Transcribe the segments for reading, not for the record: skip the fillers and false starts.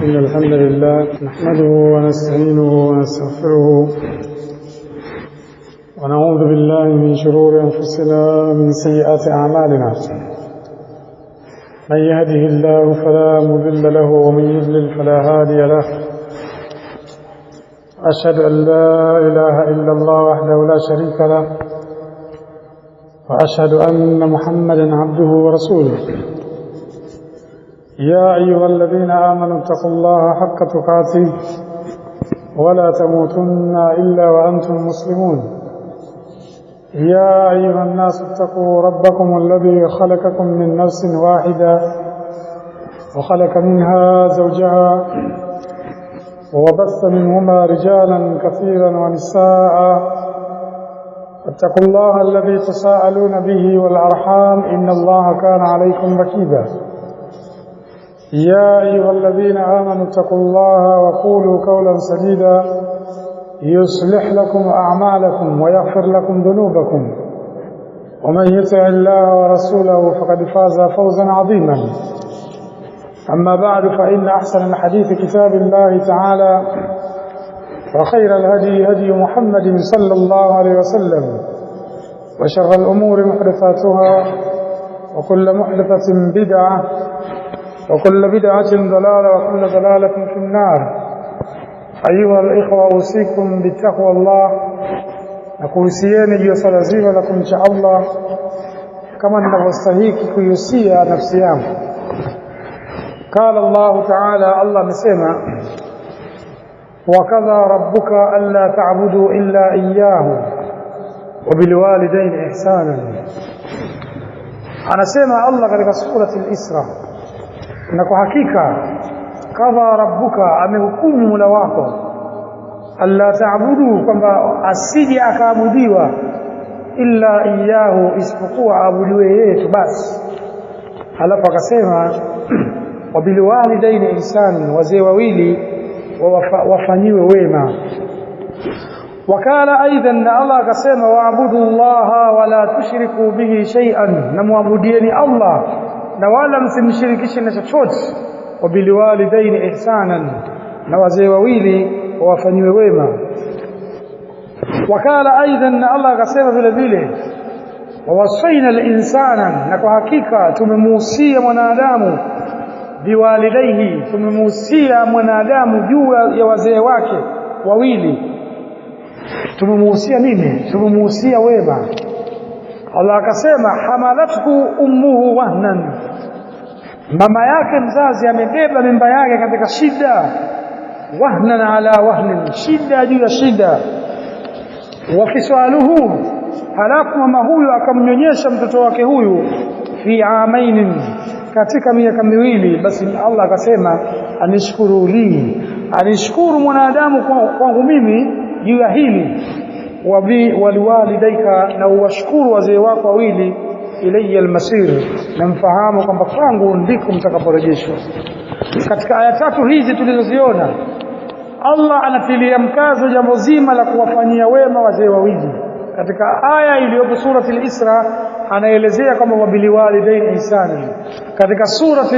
إن الحمد لله نحمده ونستعينه ونستغفره ونعوذ بالله من شرور أنفسنا ومن سيئات أعمالنا. من يهده الله فلا مضل له ومن يضلل فلا هادي له. أشهد أن لا إله إلا الله وحده لا شريك له وأشهد أن محمدا عبده ورسوله. يا أيها الذين آمنوا اتقوا الله حق تقاته ولا تموتن إلا وأنتم مسلمون. يا أيها الناس اتقوا ربكم الذي خلقكم من نفس واحدة وخلق منها زوجها وبث منهما رجالا كثيرا ونساء. اتقوا الله الذي تساءلون به والأرحام إن الله كان عليكم رقيبا. يا أيها الذين آمنوا اتقوا الله وقولوا قولا سديدا يصلح لكم أعمالكم ويغفر لكم ذنوبكم ومن يطع الله ورسوله فقد فاز فوزا عظيما. أما بعد فإن أحسن الحديث كتاب الله تعالى وخير الهدي هدي محمد صلى الله عليه وسلم وشر الأمور محدثاتها وكل محدثة بدعة وكل بدعة ضلالة وكل ضلالة في النار. أيها الإخوة أوصيكم بتقوى الله نكوسيeni juu swala zima la kumcha Allah kama ninavyostahili kuihusia nafsi yangu. قال الله تعالى الله amesema وَقَضَى رَبُّكَ أَلَّا تَعْبُدُوا إِلَّا إِيَّاهُ وَبِالْوَالِدَيْنِ إِحْسَانًا. anasema Allah katika surati al-Isra na kwa hakika qadha rabbuka amehukumu Mola wako alla ta'budu kwamba asije akaabudiwa illa iyyahu isipokuwa aabudiwe yeye tu basi. Halafu akasema wabil walidaini ihsan wazee wawili wafanyiwe wema. wakala aidan Allah akasema waabudu Allah wala tushriku bihi shay'an na muabudieni Allah na wala msimshirikishe na chochote. wabil walidaini ihsanan na wazee wawili wafanyiwe wema. wakala aidan Allah akasema vile vile wawasaina al-insana na kwa hakika tumemuhusia mwanadamu biwalidaihi tumemuhusia mwanadamu juu ya wazee wake wawili. Tumemuhusia nini? Tumemuhusia wema. Allah akasema hamalathu ummuhu wahnan, mama yake mzazi amebeba mimba yake katika shida. wahnan ala wahnin, shida juu ya shida. wafisaluhu, halafu mama huyu akamnyonyesha mtoto wake huyu fi amainin, katika miaka miwili. basi Allah akasema anishkuru li, anishkuru mwanadamu kwangu mimi juu ya hili. waliwalidaika, na uwashukuru wazee wako wawili. ilayya almasir, na mfahamu kwamba kwangu ndiko mtakaporejeshwa. katika aya tatu hizi tulizoziona Allah anatilia mkazo jambo zima la kuwafanyia wema wazee wawili. katika aya iliyopo surati al-Isra anaelezea kama wabiliwalidaini ihsana. katika surati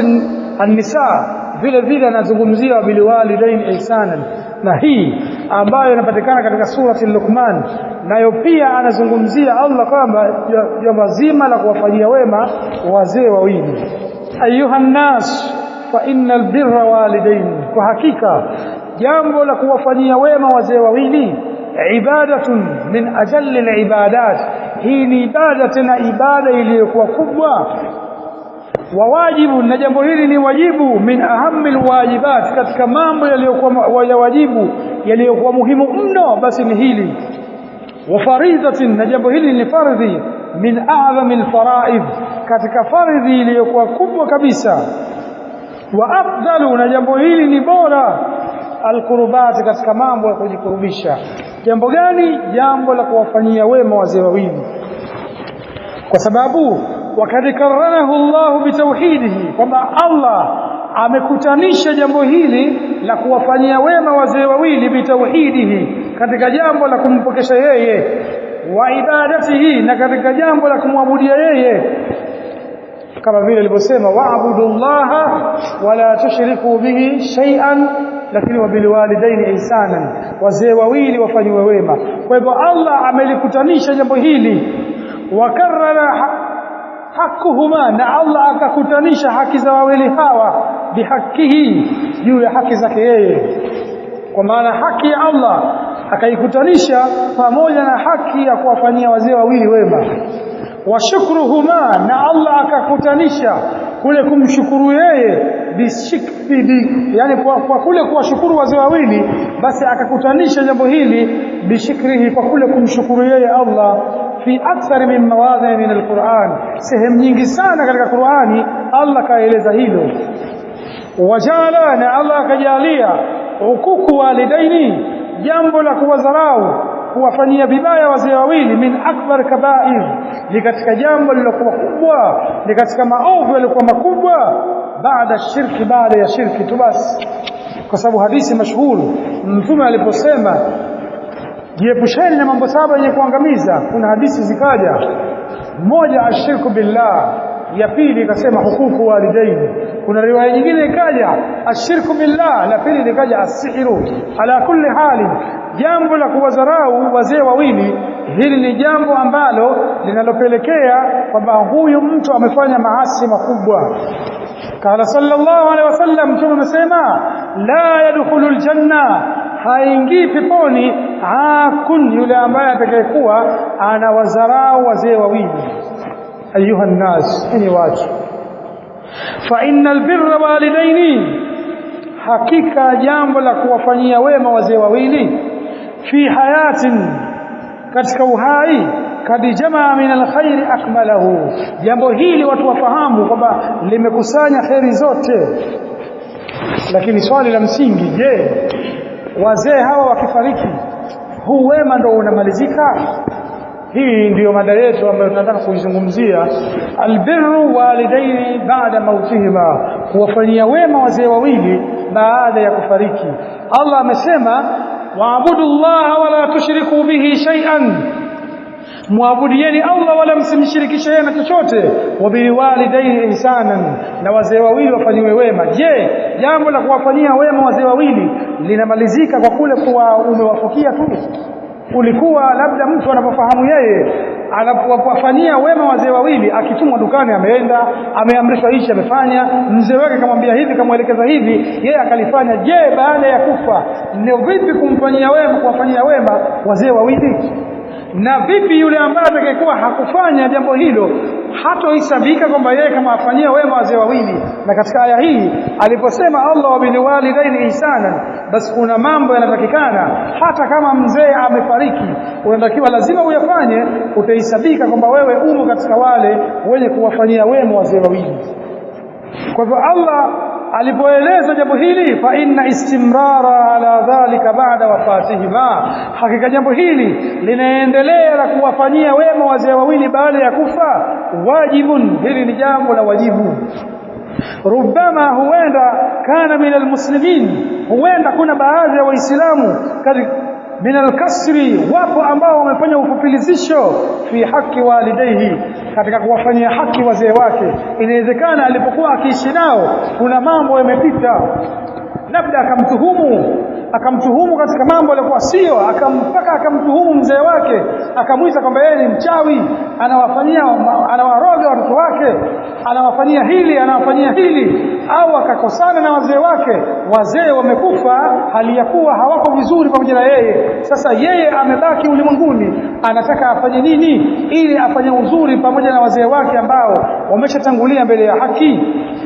an-Nisa vile vile anazungumzia wabiliwalidaini ihsana, na hii ambayo inapatikana katika surati Luqman nayo pia anazungumzia Allah kwamba jambo zima la kuwafanyia wema wazee wawili. ayuhan nas fa innal birra walidain, kwa hakika jambo la kuwafanyia wema wazee wawili ibadatun min ajalli al-ibadat, hii ni ibada, tena ibada iliyokuwa kubwa. wa wajibu, na jambo hili ni wajibu, min ahammi al-wajibat, katika mambo yaliyokuwa ya wajibu yaliyokuwa muhimu mno basi ni hili. wa faridhatin, na jambo hili ni fardhi, min a'zami al-fara'id, katika fardhi iliyokuwa kubwa kabisa. wa afdalu, na jambo hili ni bora, al-qurbat, katika mambo ya kujikurubisha. jambo gani? jambo la kuwafanyia wema wazee wawili, kwa sababu wakati karanahu Allah bitauhidihi, kwamba Allah amekutanisha jambo hili la kuwafanyia wema wazee wawili bitauhidihi, katika jambo la kumpokesha yeye, wa ibadatihi, na katika jambo la kumwabudia yeye. kama vile alivyosema wa'budullaha wala tushriku bihi shay'an lakini wabiliwalidaini ihsanan, wazee wawili wafanywe wema. Kwa hivyo Allah amelikutanisha jambo hili, wakarrara hakuhuma, na Allah akakutanisha haki za wawili hawa bihakihi, juu ya haki zake yeye, kwa maana haki ya Allah akaikutanisha pamoja na haki ya kuwafanyia wazee wawili wema. Wa shukruhuma, na Allah akakutanisha kule kumshukuru yeye yani kwa kule kuwashukuru wazee wawili, basi akakutanisha jambo hili bishikrihi, kwa kule kumshukuru yeye Allah fi akthar min mawadhi min alquran, sehemu nyingi sana katika Qur'ani Allah kaeleza hilo. Wajala, na Allah akajalia hukuku walidaini, jambo la kuwadharau kuwafanyia vibaya wazee wawili, min akbar kabair, ni katika jambo lilokuwa kubwa, ni katika maovu yaliokuwa makubwa, baada shirki, baada ya shirki tu basi. Kwa sababu hadithi mashuhuri Mtume aliposema jiepusheni na mambo saba yenye kuangamiza, kuna hadithi zikaja, moja ashirku billah, ya pili ikasema hukuku walidaini, kuna riwaya nyingine ikaja ashirku billah, la pili ikaja asihiru. Ala kulli hali, jambo la kuwadharau wazee wawili, hili ni jambo ambalo linalopelekea kwamba huyu mtu amefanya maasi makubwa. Kala sallallahu alaihi wasallam, Mtume amesema la yadkhulul janna, haingii peponi akun, yule ambaye atakayekuwa anawadharau wazee wawili. Ayuha nnas, enyi watu, fa innal birra walidaini, hakika jambo la kuwafanyia wema wazee wawili, fi hayatin, katika uhai, kad jamaa min alkhairi akmalahu, jambo hili watu wafahamu kwamba limekusanya khairi zote. Lakini swali la msingi, je, wazee hawa wakifariki huu wema ndio unamalizika? Hii ndiyo mada yetu ambayo tunataka kuizungumzia, albirru walidaini baada mautihima, kuwafanyia wema wazee wawili baada ya kufariki. Allah amesema waabudullaha wala tushriku bihi shay'an, muabudieni Allah wala msimshirikishe yeye na chochote. Wabiliwalidaini ihsanan, na wazee wawili wafanywe wema. Je, jambo la kuwafanyia wema wazee wawili linamalizika kwa kule kuwa umewafukia tu? Ulikuwa labda mtu anapofahamu yeye anapowafanyia wema wazee wawili, akitumwa dukani ameenda, ameamrishwa hichi amefanya, mzee wake kamwambia hivi, kamwelekeza hivi, yeye akalifanya. Je, baada ya kufa ndio vipi kumfanyia wema, kuwafanyia wema wazee wawili? Na vipi yule ambaye atakayekuwa hakufanya jambo hilo, hatohesabika kwamba yeye kama afanyia wema wazee wawili? Na katika aya hii aliposema Allah wabiliwalidaini ihsanan, basi kuna mambo yanatakikana, hata kama mzee amefariki unatakiwa lazima uyafanye, utahesabika kwamba wewe umo katika wale wenye kuwafanyia wema wazee wawili. Kwa hivyo Allah alipoeleza jambo hili, fa inna istimrara ala dhalika ba'da wafatihima, hakika jambo hili linaendelea la kuwafanyia wema wazee wawili baada ya kufa, wajibun, hili ni jambo la wajibu. Rubama, huenda kana min almuslimin, huenda kuna baadhi ya waislamu min alkasri, wapo ambao wamefanya ufupilizisho fi haki walidaihi, katika kuwafanyia haki wazee wake. Inawezekana alipokuwa akiishi nao kuna mambo yamepita, labda akamtuhumu katika mambo yalikuwa sio, mpaka akamtuhumu mzee wake, akamwita kwamba yeye ni mchawi, anawaroga watoto wake, anawafanyia hili, au akakosana na wazee wake, wazee wamekufa hali ya kuwa hawako vizuri pamoja na yeye. Sasa yeye amebaki ulimwenguni, anataka afanye nini ili afanye uzuri pamoja na wazee wake ambao wameshatangulia mbele ya haki?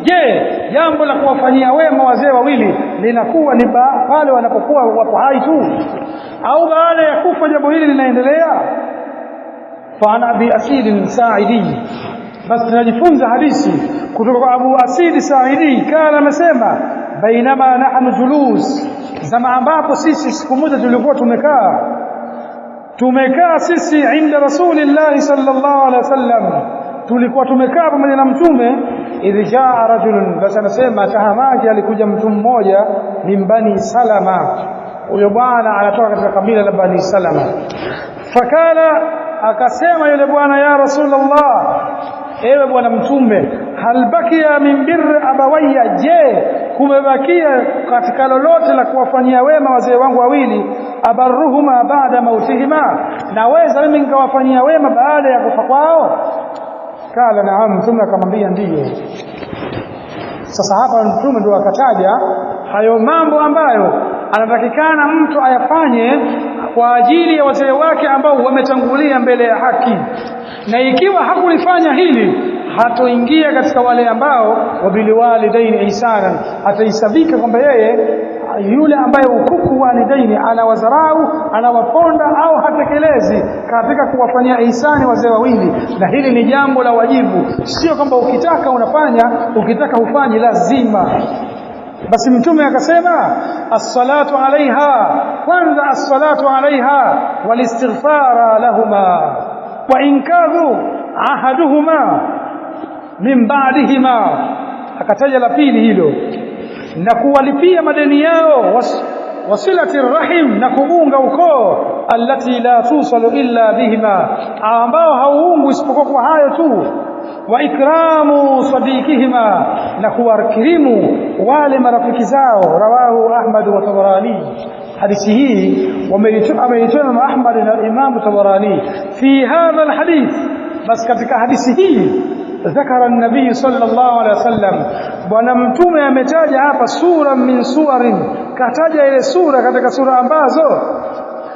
Je, jambo la kuwafanyia wema wazee wawili linakuwa ni pale wanapokuwa wapo hai tu, au baada ya kufa jambo hili linaendelea? Fa ana Abi Asid Sa'idi, basi tunajifunza hadithi kutoka kwa Abu Asid Sa'idi. Kana amesema bainama nahnu julus, zama ambapo sisi siku moja tulikuwa tumekaa sisi inda Rasulillah sallallahu alaihi wasallam, tulikuwa tumekaa pamoja na Mtume. Idh jaa rajulun, basi anasema tahamaji, alikuja mtu mmoja min Bani Salama, huyo bwana anatoka katika kabila la Bani Salama. Fakala, akasema yule bwana, ya Rasulullah, ewe bwana mtume, hal bakia min birri abawayya, je kumebakia katika lolote la kuwafanyia wema wazee wangu wawili, abarruhuma baada mautihima, naweza mimi nikawafanyia wema baada ya kufa kwao? Kala naam, mtume akamwambia ndiyo. Sasa hapa mtume ndio akataja hayo mambo ambayo anatakikana mtu ayafanye kwa ajili ya wazee wake ambao wametangulia mbele ya haki, na ikiwa hakulifanya hili hatoingia katika wale ambao wabiliwalidaini ihsanan, ataisabika kwamba yeye yule ambaye ukuku walidaini anawadharau, anawaponda au hatekelezi katika kuwafanyia ihsani wazee wawili. Na hili ni jambo la wajibu, sio kwamba ukitaka unafanya, ukitaka hufanyi, lazima. Basi mtume akasema as-salatu alaiha, kwanza as-salatu alaiha walistighfara lahuma wa inkadhu ahaduhuma min ba'dihima. Akataja la pili hilo, na kuwalipia madeni yao, wasilati rahim, na kuunga ukoo, allati la tusalu illa bihima, ambao hauungu isipokuwa kwa hayo tu, wa ikramu sadiqihima, na kuwakirimu wale marafiki zao. Rawahu Ahmad wa Tabarani. hadithi hii ameitoa Ahmad na Imam Tabarani. Fi hadha alhadith, bas katika hadithi hii ذكر النبي صلى الله عليه وسلم, bwana mtume ametaja hapa sura min suwarin, kataja ile sura katika sura ambazo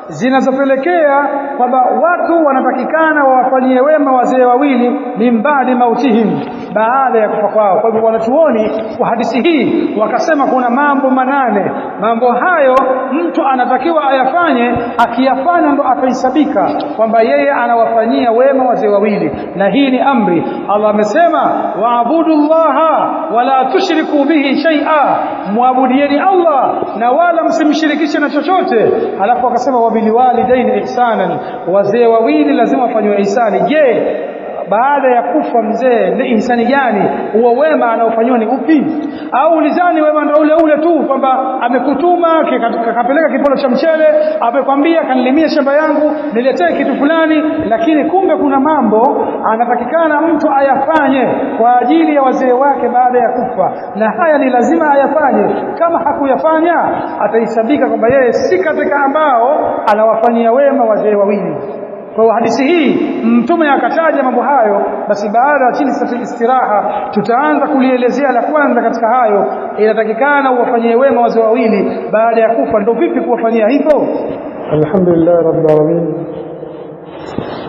zinazopelekea kwamba watu wanatakikana wawafanyie wema wazee wawili min baadi mautihim, baada ya kufa kwao. Kwa hivyo wanachuoni kwa hadithi hii wakasema kuna mambo 8. Mambo hayo mtu anatakiwa ayafanye, akiyafanya ndo ataisabika kwamba yeye anawafanyia wema wazee wawili. Na hii ni amri. Allah amesema waabudullaha wala tushriku bihi shay'a, muabudieni Allah na wala msimshirikishe na chochote. Alafu akasema wabiliwalidaini ihsanan, wazee wawili lazima wafanywe ihsani. Je, baada ya kufa mzee ni ihsani gani? Huo wema anaofanywa ni upi? Au ulizani wema ndio ule ule tu kwamba amekutuma kapeleka kipolo cha mchele, amekwambia kanilimie shamba yangu, niletee kitu fulani, lakini kumbe kuna mambo anatakikana mtu ayafanye kwa ajili ya wazee wake baada ya kufa, na haya ni lazima ayafanye. Kama hakuyafanya ataisabika kwamba yeye si katika ambao anawafanyia wema wazee wawili. Kwa hadithi hii mtume akataja mambo hayo. Basi baada ya chini sasa istiraha tutaanza kulielezea la kwanza katika hayo, inatakikana uwafanyie wema wazee wawili baada ya kufa. Ndio vipi kuwafanyia hivyo? Alhamdulillah rabbil alamin,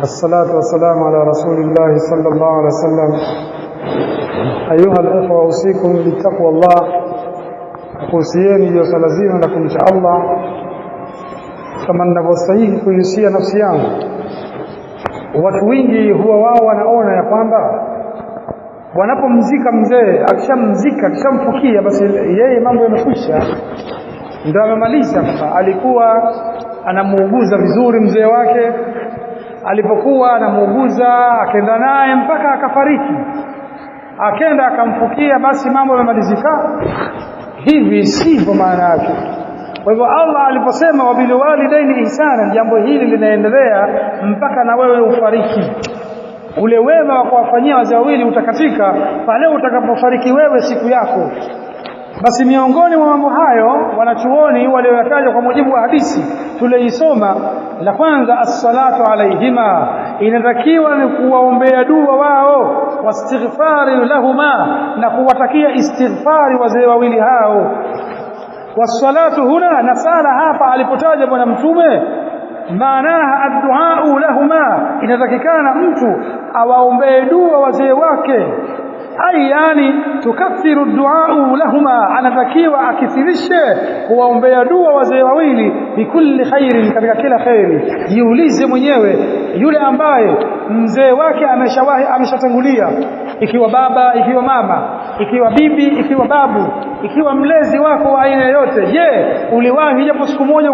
wassalatu wassalamu ala rasulillah sallallahu alaihi wasallam. Ayuha al-ikhwa, usikum bittaqwallah, kuhusieni hiyo swala zima na kumcha Allah kama ninavyostahili kuhusia nafsi yangu. Watu wengi huwa wao wanaona ya kwamba wanapomzika mzee, akishamzika akishamfukia, basi yeye mambo yamekwisha, ndio amemaliza. Alikuwa anamuuguza vizuri mzee wake, alipokuwa anamuuguza akaenda naye mpaka akafariki, akaenda akamfukia, basi mambo yamemalizika. Hivi sivyo maana yake. Kwa hivyo Allah aliposema wabiliwalidaini ihsana, jambo hili linaendelea mpaka na wewe ufariki. Ule wema wa kuwafanyia wazee wawili utakatika pale utakapofariki wewe siku yako. Basi miongoni mwa mambo hayo wanachuoni walioyataja kwa mujibu wa hadithi tuliisoma, la kwanza as-salatu alaihima, inatakiwa ni kuwaombea dua wao, wastighfari lahuma, na kuwatakia istighfari wazee wawili hao. Wassalatu huna, na sala hapa alipotaja bwana mtume, maanaha addu'a lahuma, inatakikana mtu awaombee dua wazee wake. Ai yani tukathiru du'a lahuma, anatakiwa akithirishe kuwaombea dua wazee wawili, bikulli khairin, katika kila khairi. Jiulize mwenyewe, yule ambaye mzee wake ameshatangulia, ikiwa baba, ikiwa mama, ikiwa bibi, ikiwa babu, ikiwa mlezi wako wa aina yote, je, uliwahi japo siku moja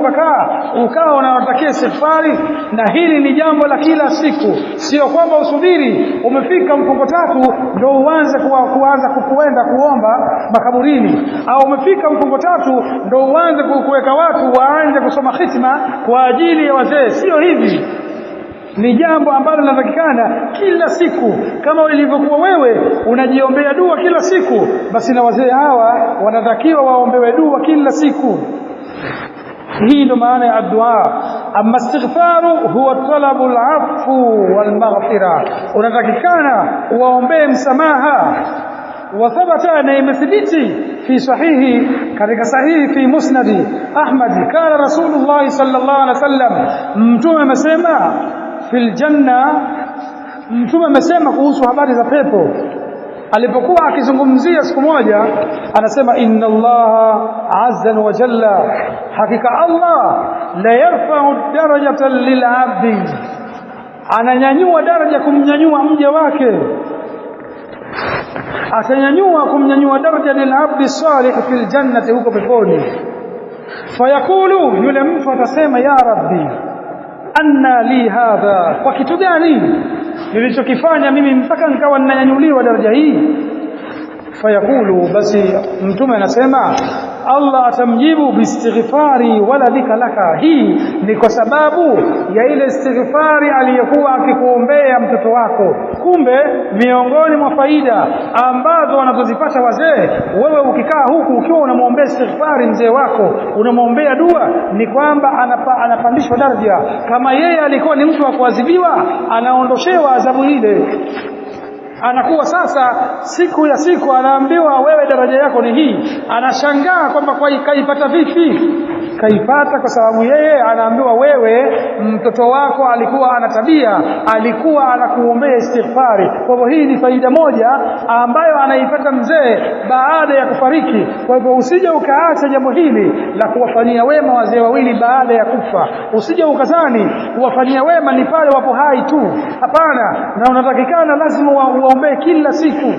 ukawa unawatakia istighfari? Na hili ni jambo la kila siku, sio kwamba usubiri umefika mfungo 3 ndio uanze kuenda kuomba makaburini, au umefika mfungo 3 ndio uanze kuweka watu waanze kusoma khitma kwa ajili ya wazee. Sio hivi. ni jambo ambalo linatakikana kila siku. Kama ilivyokuwa wewe unajiombea dua kila siku, basi na wazee hawa wanatakiwa waombewe dua kila siku. hii ndo maana ya dua. Amma istighfaru huwa talabul afu wal maghfira, unatakikana uwaombee msamaha. وثبت أن يمثلتي في صحيح كذلك صحيح في مسند أحمد قال رسول الله صلى الله عليه وسلم mtume mesema fil janna, mtume mesema kuhusu habari za pepo alipokuwa akizungumzia siku moja, anasema inna Allah azza wa jalla, hakika Allah la yarfa'u darajatan lil 'abdi, ananyanyua daraja kumnyanyua mja wake, atanyanyua kumnyanyua daraja lilabdi salih fil jannati, huko peponi. Fayaqulu, yule mtu atasema ya rabbi anna li hadha, kwa kitu gani nilichokifanya mimi mpaka nikawa ninanyanyuliwa daraja hii? Fayaqulu, basi mtume anasema Allah atamjibu biistighfari waladhika laka, hii ni kwa sababu ya ile istighfari aliyokuwa akikuombea mtoto wako. Kumbe miongoni mwa faida ambazo wanazozipata wazee, wewe ukikaa huku ukiwa unamwombea istighfari mzee wako, unamwombea dua, ni kwamba anapandishwa daraja. Kama yeye alikuwa ni mtu wa kuadhibiwa, anaondoshewa adhabu ile, anakuwa sasa siku ya siku anaambiwa wewe daraja yako ni hii. Anashangaa kwamba kaipata vipi? Kaipata kwa sababu yeye anaambiwa wewe mtoto wako alikuwa ana tabia, alikuwa anakuombea istighfari. Kwa hivyo hii ni faida moja ambayo anaipata mzee baada ya kufariki. Kwa hivyo usije ukaacha jambo hili la kuwafanyia wema wazee wawili baada ya kufa. Usije ukazani kuwafanyia wema ni pale wapo hai tu, hapana. Na unatakikana lazima uwaombee kila siku.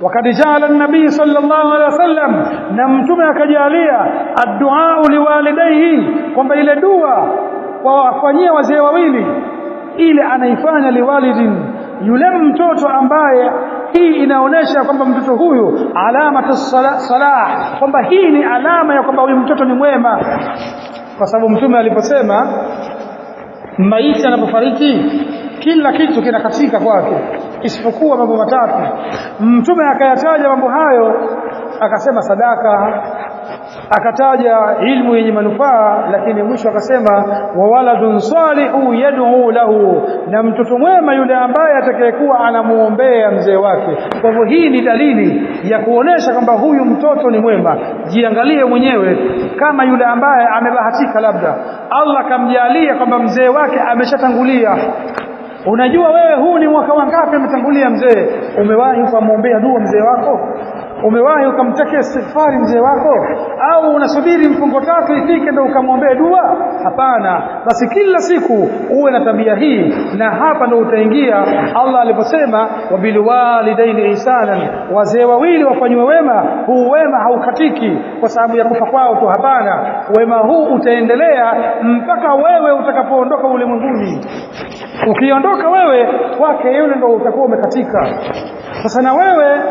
Wakati jala nabii sallallahu alaihi wasallam, na mtume akajalia addu'a liwalidayhi, kwamba ile dua kwa wafanyia wazee wawili ile anaifanya liwalidin, yule mtoto ambaye hii inaonesha kwamba mtoto huyu alamatu salah, kwamba hii ni alama ya kwamba huyu mtoto ni mwema. Kwa sababu mtume aliposema maiti anapofariki kila kitu kinakatika kwake isipokuwa mambo matatu. Mtume akayataja mambo hayo, akasema sadaka, akataja ilmu yenye manufaa, lakini mwisho akasema wa waladun salihu yad'u lahu, na mtoto mwema yule ambaye atakayekuwa anamuombea mzee wake. Kwa hivyo hii ni dalili ya kuonesha kwamba huyu mtoto ni mwema. Jiangalie mwenyewe, kama yule ambaye amebahatika labda Allah kamjalia kwamba mzee wake ameshatangulia. Unajua wewe huu ni mwaka wangapi ametangulia mzee? Umewahi ukamwombea dua mzee wako? Umewahi ukamtakia istighfari mzee wako? Au unasubiri mfungo tatu ifike ndio ukamwombea dua? Hapana. Basi kila siku uwe na tabia hii, na hapa ndio utaingia Allah aliposema wabilwalidaini ihsanan, wazee wawili wafanywe wema. Huu wema haukatiki kwa sababu ya kufa kwao tu, hapana. Wema huu utaendelea mpaka wewe utakapoondoka ulimwenguni. Ukiondoka wewe, kwake yule ndio utakuwa umekatika. Sasa na wewe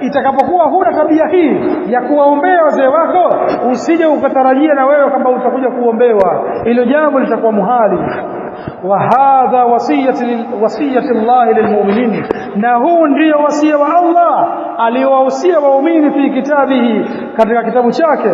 itakapokuwa huna tabia hii ya kuwaombea wazee wako, usije ukatarajia na wewe kwamba utakuja kuombewa. Hilo jambo litakuwa muhali. Wa hadha wasiyati Allah lilmu'minin, na huu ndio wasia wa Allah aliowahusia waumini fi kitabihi, katika kitabu chake.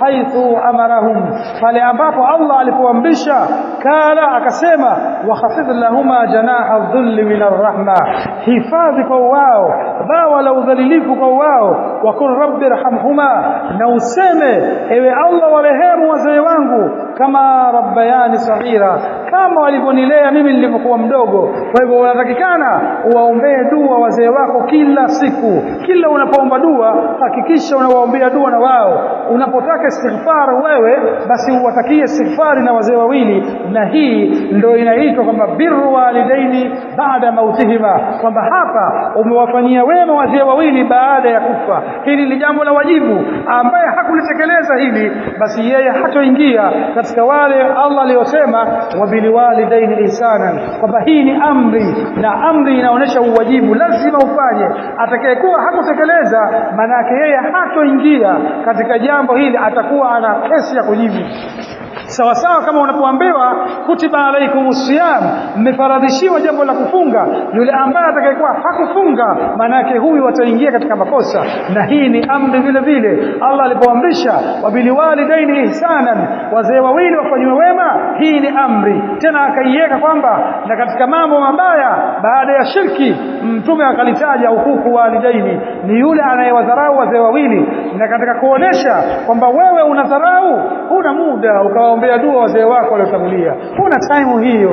Haithu amarahum, pale ambapo Allah alipoamrisha, kala akasema wakhafidh lahuma janaha dhulli min arrahma, hifadhi kwa wao bawa la udhalilifu kwa wao. Wa qul rabbi irhamhuma, na useme ewe Allah warehemu wazee wangu, kama rabbayani saghira, kama walivyonilea mimi nilipokuwa mdogo. Kwa hivyo unatakikana uwaombee dua wazee wako kila siku. Kila unapoomba dua hakikisha unawaombea dua na wao. Unapotaka istighfar wewe, basi uwatakie istighfari na wazee wawili, na hii ndio inaitwa kwamba birru walidaini baada mautihima, kwamba hapa umewafanyia wema wazee wawili baada ya kufa. Hili ni jambo la wajibu, ambaye hakulitekeleza hili basi yeye hatoingia katika wale Allah aliyosema wabiliwalidaini ihsanan, kwamba hii ni amri, na amri inaonesha uwajibu, lazima ufanye. Atakayekuwa hakutekeleza, maana yake yeye hatoingia katika jambo hili, atakuwa ana kesi ya kujibu. sawa sawa kama unapoambiwa kutiba alaikumus siyam, mmefaradhishiwa jambo la kufunga, yule ambaye atakayekuwa hakufunga maana yake huyu ataingia katika makosa. Na hii ni amri vile vile Allah alipoamrisha wabiliwalidaini ihsanan, wazee wawili wafanywe wema, hii ni amri. Tena akaiweka kwamba na katika mambo mabaya baada ya shirki mtume akalitaja hukuku walidaini, ni yule anayewadharau wazee wawili. Na katika kuonesha kwamba wewe unadharau, huna muda ukawaombea dua wazee wako waliotangulia, huna time hiyo,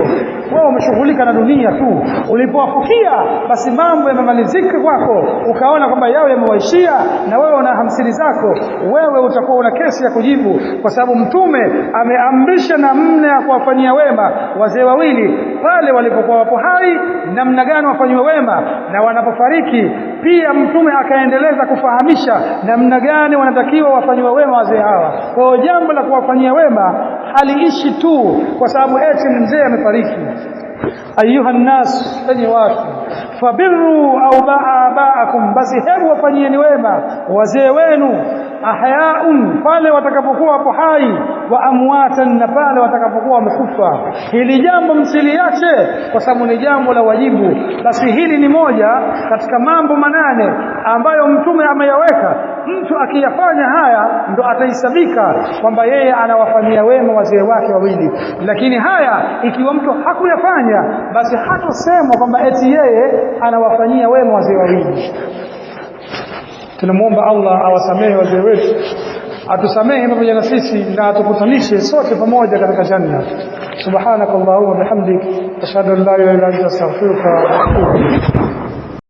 wewe umeshughulika na dunia tu. Ulipowafukia basi mambo yamemalizika kwako, ukaona kwamba yao yamewaishia na wewe una 50 zako, wewe utakuwa una kesi ya kujibu, kwa sababu mtume ameamrisha namna ya kuwafanyia wema wazee wawili pale walipokuwa wapo hai, namna gani wafanywe wema, na wanapofariki pia mtume akaendeleza kufahamisha namna gani wanatakiwa wafanywe wema wazee hawa. Kwa jambo la kuwafanyia wema haliishi tu kwa sababu eti mzee amefariki. Ayuha nnas, enyi watu, fabirru au ba'abaakum, basi hebu wafanyieni wema wazee wenu, ahyaun, pale watakapokuwa hapo hai, wa amwatan, na pale watakapokuwa wamekufa. Hili jambo msiliache kwa sababu ni jambo la wajibu. Basi hili ni moja katika mambo 8 ambayo mtume ameyaweka. Mtu akiyafanya haya ndo ataisabika kwamba yeye anawafanyia wema wazee wake wawili. Lakini haya ikiwa mtu hakuyafanya, basi hatosemwa kwamba eti yeye anawafanyia wema wazee wawili. Tunamuomba Allah awasamehe wazee wetu, atusamehe pamoja na sisi, na atukutanishe sote pamoja katika janna. Subhanakallahumma bihamdik, ashhadu an la ilaha illa anta, astaghfiruka wa atubu ilayk.